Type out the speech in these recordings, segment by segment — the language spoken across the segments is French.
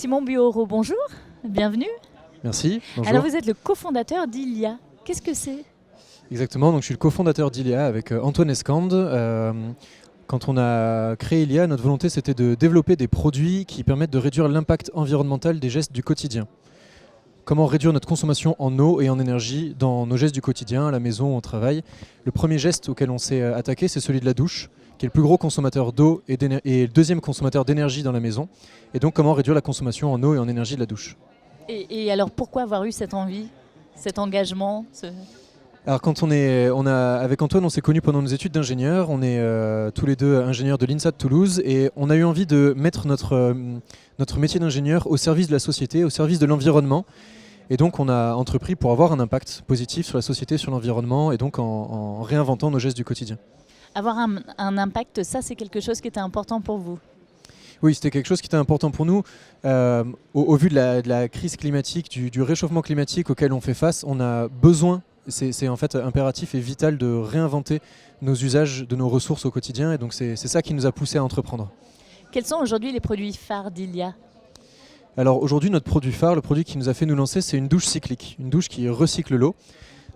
Simon Bureau, bonjour, bienvenue. Merci, bonjour. Alors vous êtes le cofondateur d'Ilia. Qu'est-ce que c'est ? Exactement, donc je suis le cofondateur d'Ilia avec Antoine Escande. Quand on a créé Ilia, notre volonté c'était de développer des produits qui permettent de réduire l'impact environnemental des gestes du quotidien. Comment réduire notre consommation en eau et en énergie dans nos gestes du quotidien, à la maison, au travail. Le premier geste auquel on s'est attaqué, c'est celui de la douche, qui est le plus gros consommateur d'eau et le deuxième consommateur d'énergie dans la maison. Et donc comment réduire la consommation en eau et en énergie de la douche. Et alors pourquoi avoir eu cette envie, cet engagement Alors avec Antoine, on s'est connus pendant nos études d'ingénieur. On est tous les deux ingénieurs de l'INSA de Toulouse et on a eu envie de mettre notre métier d'ingénieur au service de la société, au service de l'environnement. Et donc on a entrepris pour avoir un impact positif sur la société, sur l'environnement et donc en réinventant nos gestes du quotidien. Avoir un impact, ça c'est quelque chose qui était important pour vous ? Oui, c'était quelque chose qui était important pour nous. Au vu de la crise climatique, du réchauffement climatique auquel on fait face, on a besoin, c'est en fait impératif et vital de réinventer nos usages de nos ressources au quotidien. Et donc c'est ça qui nous a poussé à entreprendre. Quels sont aujourd'hui les produits phares d'Ilia ? Alors aujourd'hui, notre produit phare, le produit qui nous a fait nous lancer, c'est une douche cyclique, une douche qui recycle l'eau.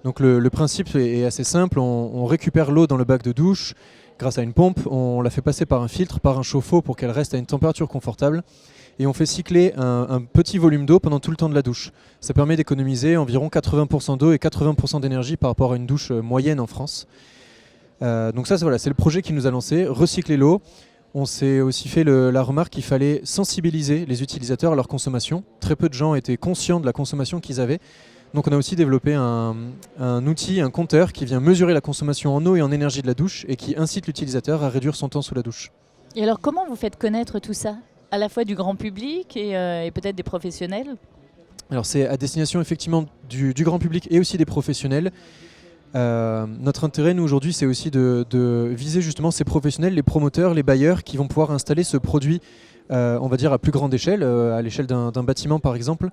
Donc le principe est assez simple, on récupère l'eau dans le bac de douche grâce à une pompe, on la fait passer par un filtre, par un chauffe-eau pour qu'elle reste à une température confortable et on fait cycler un petit volume d'eau pendant tout le temps de la douche. Ça permet d'économiser environ 80% d'eau et 80% d'énergie par rapport à une douche moyenne en France. Donc ça c'est le projet qui nous a lancé, recycler l'eau. On s'est aussi fait la remarque qu'il fallait sensibiliser les utilisateurs à leur consommation. Très peu de gens étaient conscients de la consommation qu'ils avaient. Donc on a aussi développé un outil, un compteur qui vient mesurer la consommation en eau et en énergie de la douche et qui incite l'utilisateur à réduire son temps sous la douche. Et alors comment vous faites connaître tout ça ? À la fois du grand public et peut-être des professionnels ? Alors c'est à destination effectivement du grand public et aussi des professionnels. Notre intérêt, nous, aujourd'hui, c'est aussi de viser justement ces professionnels, les promoteurs, les bailleurs qui vont pouvoir installer ce produit, on va dire, à plus grande échelle, à l'échelle d'un bâtiment, par exemple.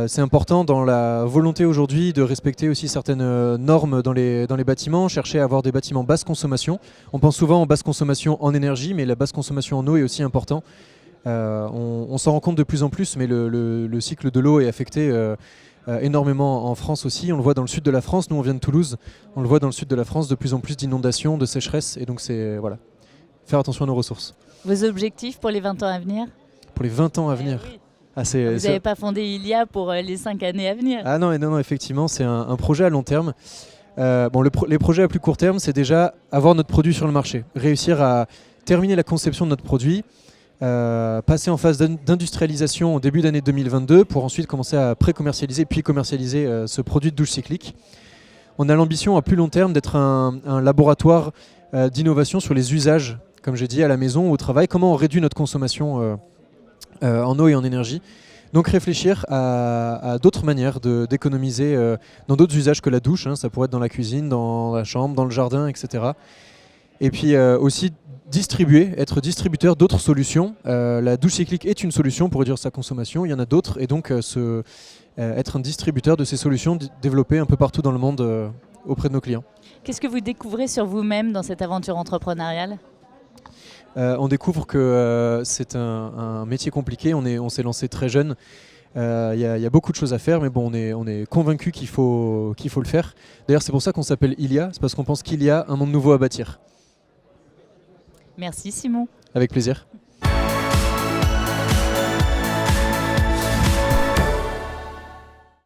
C'est important dans la volonté aujourd'hui de respecter aussi certaines normes dans les bâtiments, chercher à avoir des bâtiments basse consommation. On pense souvent en basse consommation en énergie, mais la basse consommation en eau est aussi important. On s'en rend compte de plus en plus, mais le cycle de l'eau est affecté énormément en France aussi. On le voit dans le sud de la France, nous on vient de Toulouse, on le voit dans le sud de la France de plus en plus d'inondations, de sécheresses, et donc c'est faire attention à nos ressources. Vos objectifs pour les 20 ans à venir ? Pour les 20 ans à venir oui. Vous n'avez pas fondé Ilia pour les 5 années à venir ? Ah non, effectivement, c'est un projet à long terme. Les projets à plus court terme, c'est déjà avoir notre produit sur le marché, réussir à terminer la conception de notre produit, passer en phase d'industrialisation au début d'année 2022 pour ensuite commencer à pré-commercialiser puis commercialiser ce produit de douche cyclique. On a l'ambition à plus long terme d'être un laboratoire d'innovation sur les usages, comme j'ai dit, à la maison, au travail, comment on réduit notre consommation en eau et en énergie. Donc réfléchir à d'autres manières d'économiser dans d'autres usages que la douche, ça pourrait être dans la cuisine, dans la chambre, dans le jardin, etc. Et puis aussi être distributeur d'autres solutions. La douche cyclique est une solution pour réduire sa consommation, il y en a d'autres, et donc être un distributeur de ces solutions développées un peu partout dans le monde auprès de nos clients. Qu'est-ce que vous découvrez sur vous-même dans cette aventure entrepreneuriale ? On découvre que c'est un métier compliqué, on s'est lancé très jeune. Il y a beaucoup de choses à faire, mais bon, on est convaincu qu'il faut le faire. D'ailleurs, c'est pour ça qu'on s'appelle Ilia, c'est parce qu'on pense qu'il y a un monde nouveau à bâtir. Merci Simon. Avec plaisir.